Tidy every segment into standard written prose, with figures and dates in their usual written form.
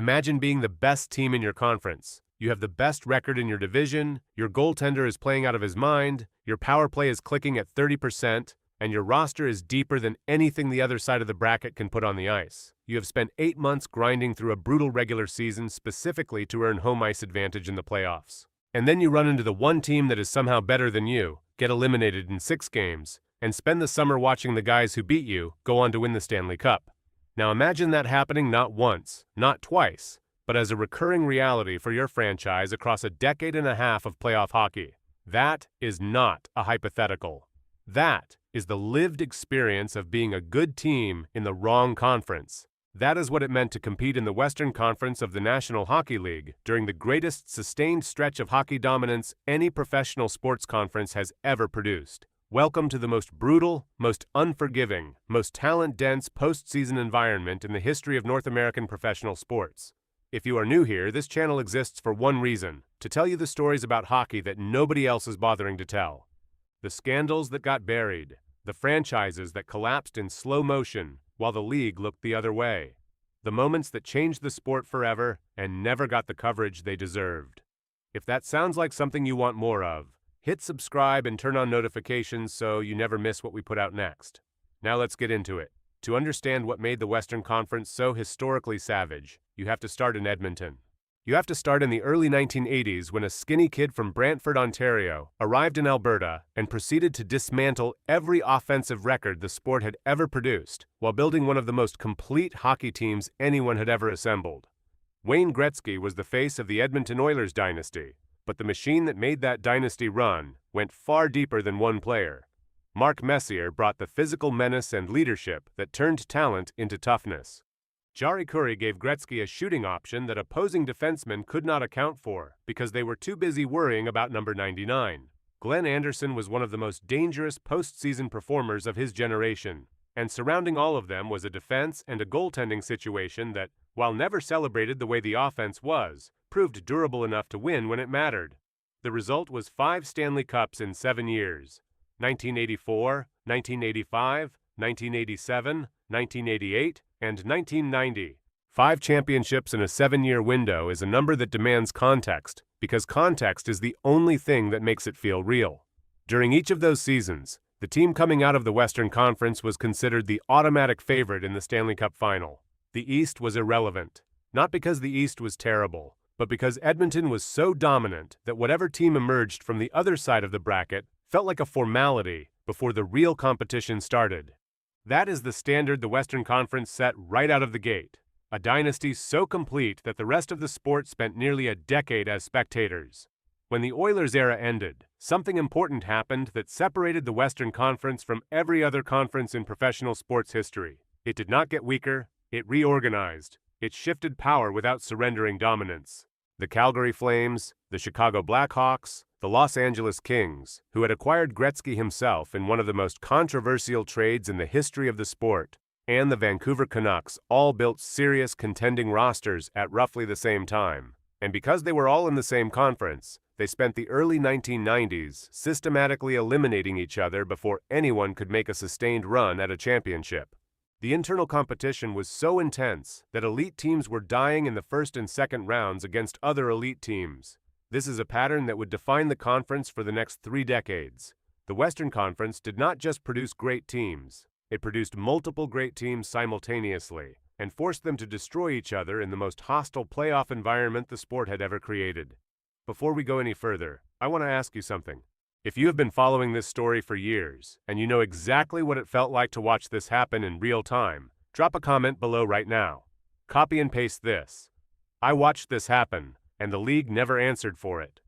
Imagine being the best team in your conference. You have the best record in your division, your goaltender is playing out of his mind, your power play is clicking at 30%, and your roster is deeper than anything the other side of the bracket can put on the ice. You have spent 8 months grinding through a brutal regular season specifically to earn home ice advantage in the playoffs. And then you run into the one team that is somehow better than you, get eliminated in 6 games, and spend the summer watching the guys who beat you go on to win the Stanley Cup. Now imagine that happening not once, not twice, but as a recurring reality for your franchise across a decade and a half of playoff hockey. That is not a hypothetical. That is the lived experience of being a good team in the wrong conference. That is what it meant to compete in the Western Conference of the National Hockey League during the greatest sustained stretch of hockey dominance any professional sports conference has ever produced. Welcome to the most brutal, most unforgiving, most talent-dense postseason environment in the history of North American professional sports. If you are new here, this channel exists for one reason: to tell you the stories about hockey that nobody else is bothering to tell. The scandals that got buried, the franchises that collapsed in slow motion while the league looked the other way, the moments that changed the sport forever and never got the coverage they deserved. If that sounds like something you want more of, hit subscribe and turn on notifications so you never miss what we put out next. Now let's get into it. To understand what made the Western Conference so historically savage, you have to start in Edmonton. You have to start in the early 1980s when a skinny kid from Brantford, Ontario, arrived in Alberta and proceeded to dismantle every offensive record the sport had ever produced, while building one of the most complete hockey teams anyone had ever assembled. Wayne Gretzky was the face of the Edmonton Oilers dynasty, but the machine that made that dynasty run went far deeper than one player. Mark Messier brought the physical menace and leadership that turned talent into toughness. Jari Kurri gave Gretzky a shooting option that opposing defensemen could not account for because they were too busy worrying about number 99. Glenn Anderson was one of the most dangerous postseason performers of his generation, and surrounding all of them was a defense and a goaltending situation that, while never celebrated the way the offense was, proved durable enough to win when it mattered. The result was 5 Stanley Cups in 7 years: 1984, 1985, 1987, 1988, and 1990. 5 championships in a 7-year window is a number that demands context, because context is the only thing that makes it feel real. During each of those seasons, the team coming out of the Western Conference was considered the automatic favorite in the Stanley Cup final. The East was irrelevant, not because the East was terrible, but because Edmonton was so dominant that whatever team emerged from the other side of the bracket felt like a formality before the real competition started. That is the standard the Western Conference set right out of the gate, a dynasty so complete that the rest of the sport spent nearly a decade as spectators. When the Oilers era ended, something important happened that separated the Western Conference from every other conference in professional sports history. It did not get weaker, it reorganized. It shifted power without surrendering dominance. The Calgary Flames, the Chicago Blackhawks, the Los Angeles Kings, who had acquired Gretzky himself in one of the most controversial trades in the history of the sport, and the Vancouver Canucks all built serious contending rosters at roughly the same time. And because they were all in the same conference, they spent the early 1990s systematically eliminating each other before anyone could make a sustained run at a championship. The internal competition was so intense that elite teams were dying in the first and second rounds against other elite teams. This is a pattern that would define the conference for the next 3 decades. The Western Conference did not just produce great teams, it produced multiple great teams simultaneously, and forced them to destroy each other in the most hostile playoff environment the sport had ever created. Before we go any further, I want to ask you something. If you have been following this story for years, and you know exactly what it felt like to watch this happen in real time, drop a comment below right now. Copy and paste this: "I watched this happen, and the league never answered for it."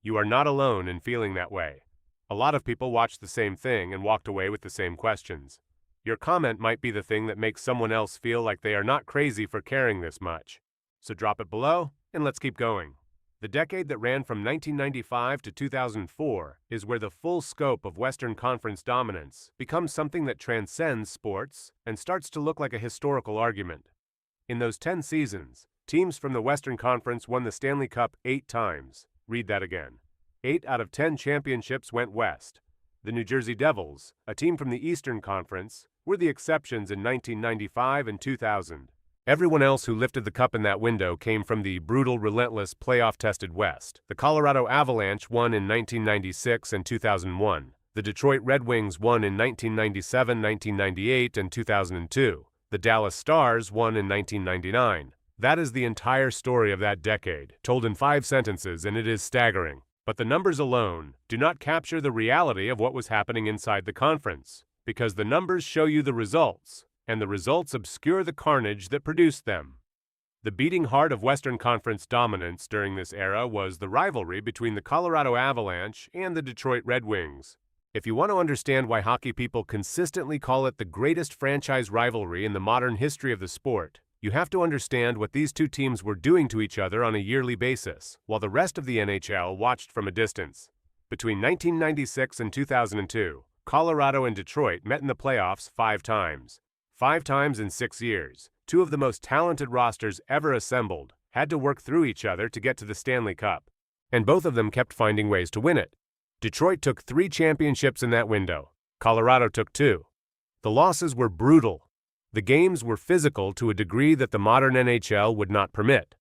You are not alone in feeling that way. A lot of people watched the same thing and walked away with the same questions. Your comment might be the thing that makes someone else feel like they are not crazy for caring this much. So drop it below, and let's keep going. The decade that ran from 1995 to 2004 is where the full scope of Western Conference dominance becomes something that transcends sports and starts to look like a historical argument. In those 10 seasons, teams from the Western Conference won the Stanley Cup 8 times. Read that again. 8 out of 10 championships went west. The New Jersey Devils, a team from the Eastern Conference, were the exceptions in 1995 and 2000. Everyone else who lifted the cup in that window came from the brutal, relentless, playoff-tested West. The Colorado Avalanche won in 1996 and 2001. The Detroit Red Wings won in 1997, 1998, and 2002. The Dallas Stars won in 1999. That is the entire story of that decade, told in 5 sentences, and it is staggering. But the numbers alone do not capture the reality of what was happening inside the conference, because the numbers show you the results, and the results obscure the carnage that produced them. The beating heart of Western Conference dominance during this era was the rivalry between the Colorado Avalanche and the Detroit Red Wings. If you want to understand why hockey people consistently call it the greatest franchise rivalry in the modern history of the sport, you have to understand what these two teams were doing to each other on a yearly basis, while the rest of the NHL watched from a distance. Between 1996 and 2002, Colorado and Detroit met in the playoffs 5 times. 5 times in 6 years, 2 of the most talented rosters ever assembled had to work through each other to get to the Stanley Cup, and both of them kept finding ways to win it. Detroit took 3 championships in that window. Colorado took 2. The losses were brutal. The games were physical to a degree that the modern NHL would not permit.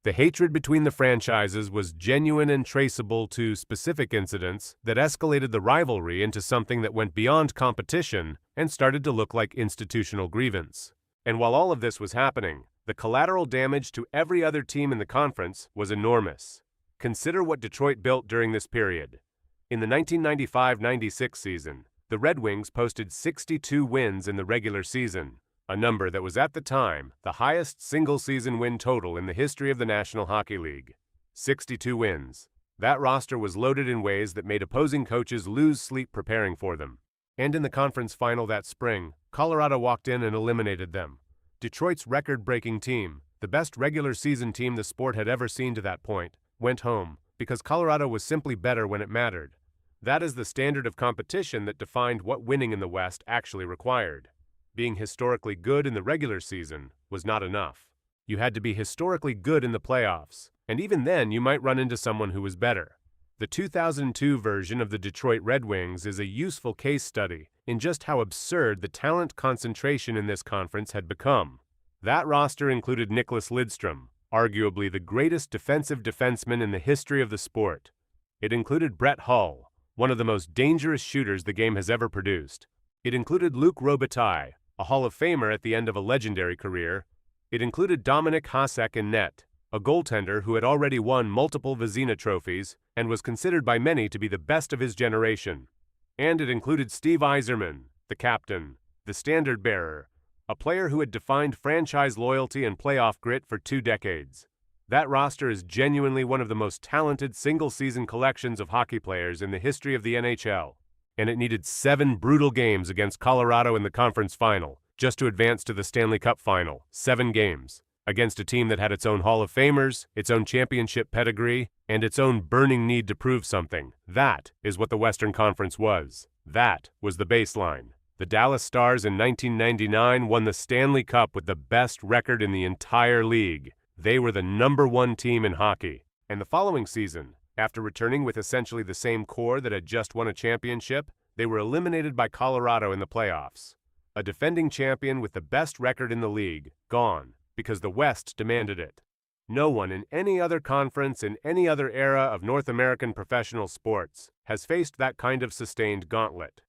The hatred between the franchises was genuine and traceable to specific incidents that escalated the rivalry into something that went beyond competition and started to look like institutional grievance. And while all of this was happening, the collateral damage to every other team in the conference was enormous. Consider what Detroit built during this period. In the 1995-96 season, the Red Wings posted 62 wins in the regular season, a number that was at the time the highest single-season win total in the history of the National Hockey League. 62 wins. That roster was loaded in ways that made opposing coaches lose sleep preparing for them. And in the conference final that spring, Colorado walked in and eliminated them. Detroit's record-breaking team, the best regular season team the sport had ever seen to that point, went home because Colorado was simply better when it mattered. That is the standard of competition that defined what winning in the West actually required. Being historically good in the regular season was not enough. You had to be historically good in the playoffs, and even then you might run into someone who was better. The 2002 version of the Detroit Red Wings is a useful case study in just how absurd the talent concentration in this conference had become. That roster included Nicklas Lidstrom, arguably the greatest defensive defenseman in the history of the sport. It included Brett Hull, one of the most dangerous shooters the game has ever produced. It included Luc Robitaille, a Hall of Famer at the end of a legendary career. It included Dominik Hasek in net, a goaltender who had already won multiple Vezina trophies and was considered by many to be the best of his generation. And it included Steve Yzerman, the captain, the standard-bearer, a player who had defined franchise loyalty and playoff grit for 2 decades. That roster is genuinely one of the most talented single-season collections of hockey players in the history of the NHL. And it needed 7 brutal games against Colorado in the conference final just to advance to the Stanley Cup final. 7 games against a team that had its own Hall of Famers, its own championship pedigree, and its own burning need to prove something. That is what the Western Conference was. That was the baseline. The Dallas Stars in 1999 won the Stanley Cup with the best record in the entire league. They were the #1 team in hockey. And the following season, after returning with essentially the same core that had just won a championship, they were eliminated by Colorado in the playoffs. A defending champion with the best record in the league, gone, because the West demanded it. No one in any other conference in any other era of North American professional sports has faced that kind of sustained gauntlet.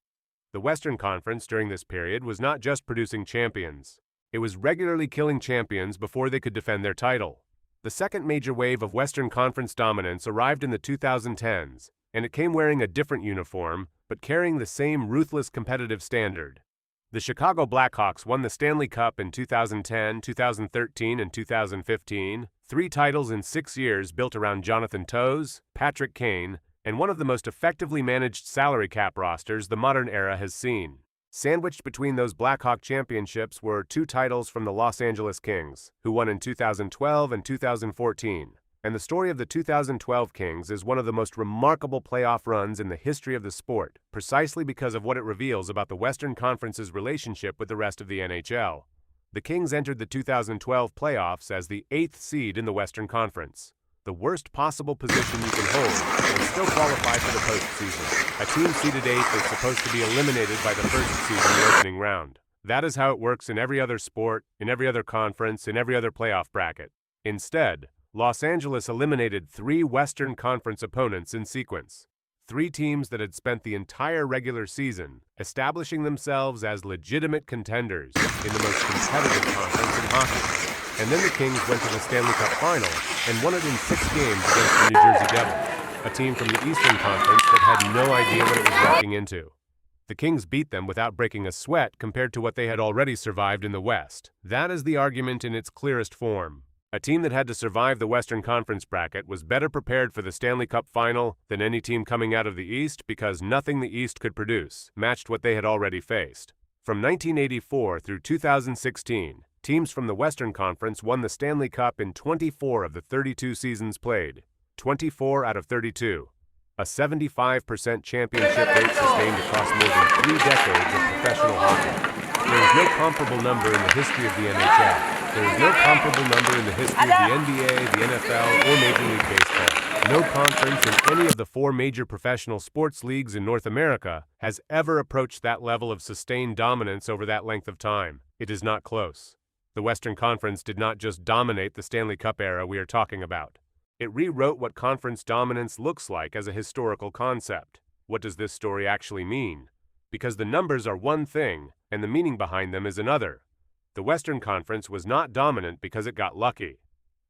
The Western Conference during this period was not just producing champions. It was regularly killing champions before they could defend their title. The second major wave of Western Conference dominance arrived in the 2010s, and it came wearing a different uniform, but carrying the same ruthless competitive standard. The Chicago Blackhawks won the Stanley Cup in 2010, 2013, and 2015, 3 titles in 6 years built around Jonathan Toews, Patrick Kane, and one of the most effectively managed salary cap rosters the modern era has seen. Sandwiched between those Blackhawk championships were 2 titles from the Los Angeles Kings, who won in 2012 and 2014. And the story of the 2012 Kings is one of the most remarkable playoff runs in the history of the sport, precisely because of what it reveals about the Western Conference's relationship with the rest of the NHL. The Kings entered the 2012 playoffs as the 8th seed in the Western Conference, the worst possible position you can hold, and still qualify for the postseason. A team seeded 8th is supposed to be eliminated by the first seed in the opening round. That is how it works in every other sport, in every other conference, in every other playoff bracket. Instead, Los Angeles eliminated 3 Western Conference opponents in sequence. 3 teams that had spent the entire regular season establishing themselves as legitimate contenders in the most competitive conference in hockey. And then the Kings went to the Stanley Cup Final and won it in 6 games against the New Jersey Devils, a team from the Eastern Conference that had no idea what it was walking into. The Kings beat them without breaking a sweat compared to what they had already survived in the West. That is the argument in its clearest form. A team that had to survive the Western Conference bracket was better prepared for the Stanley Cup Final than any team coming out of the East because nothing the East could produce matched what they had already faced. From 1984 through 2016, teams from the Western Conference won the Stanley Cup in 24 of the 32 seasons played. 24 out of 32. A 75% championship rate sustained across more than 3 decades of professional hockey. There is no comparable number in the history of the NHL. There is no comparable number in the history of the NBA, the NFL, or Major League Baseball. No conference in any of the 4 major professional sports leagues in North America has ever approached that level of sustained dominance over that length of time. It is not close. The Western Conference did not just dominate the Stanley Cup era we are talking about. It rewrote what conference dominance looks like as a historical concept. What does this story actually mean? Because the numbers are one thing, and the meaning behind them is another. The Western Conference was not dominant because it got lucky.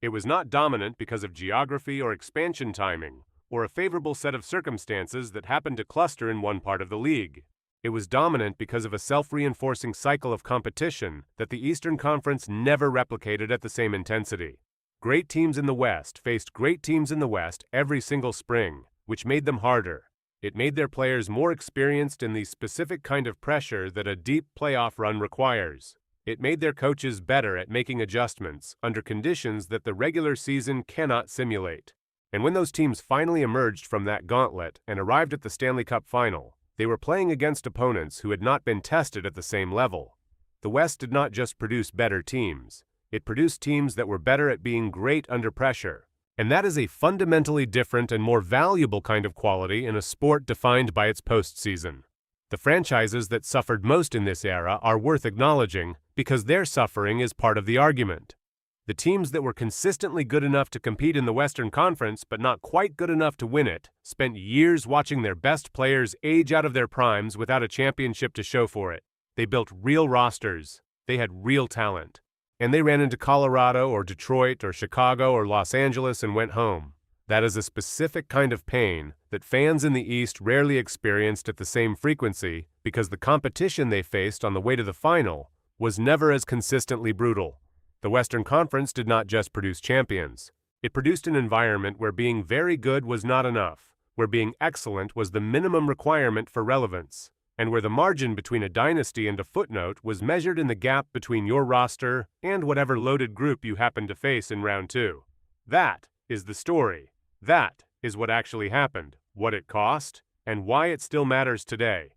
It was not dominant because of geography or expansion timing, or a favorable set of circumstances that happened to cluster in one part of the league. It was dominant because of a self-reinforcing cycle of competition that the Eastern Conference never replicated at the same intensity. Great teams in the West faced great teams in the West every single spring, which made them harder. It made their players more experienced in the specific kind of pressure that a deep playoff run requires. It made their coaches better at making adjustments under conditions that the regular season cannot simulate. And when those teams finally emerged from that gauntlet and arrived at the Stanley Cup Final, they were playing against opponents who had not been tested at the same level. The West did not just produce better teams. It produced teams that were better at being great under pressure. And that is a fundamentally different and more valuable kind of quality in a sport defined by its postseason. The franchises that suffered most in this era are worth acknowledging because their suffering is part of the argument. The teams that were consistently good enough to compete in the Western Conference but not quite good enough to win it spent years watching their best players age out of their primes without a championship to show for it. They built real rosters. They had real talent. And they ran into Colorado or Detroit or Chicago or Los Angeles and went home. That is a specific kind of pain that fans in the East rarely experienced at the same frequency because the competition they faced on the way to the final was never as consistently brutal. The Western Conference did not just produce champions. It produced an environment where being very good was not enough, where being excellent was the minimum requirement for relevance, and where the margin between a dynasty and a footnote was measured in the gap between your roster and whatever loaded group you happened to face in round 2. That is the story. That is what actually happened, what it cost, and why it still matters today.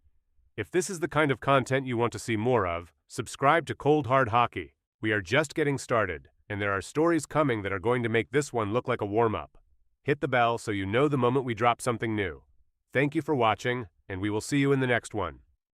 If this is the kind of content you want to see more of, subscribe to Cold Hard Hockey. We are just getting started, and there are stories coming that are going to make this one look like a warm-up. Hit the bell so you know the moment we drop something new. Thank you for watching, and we will see you in the next one.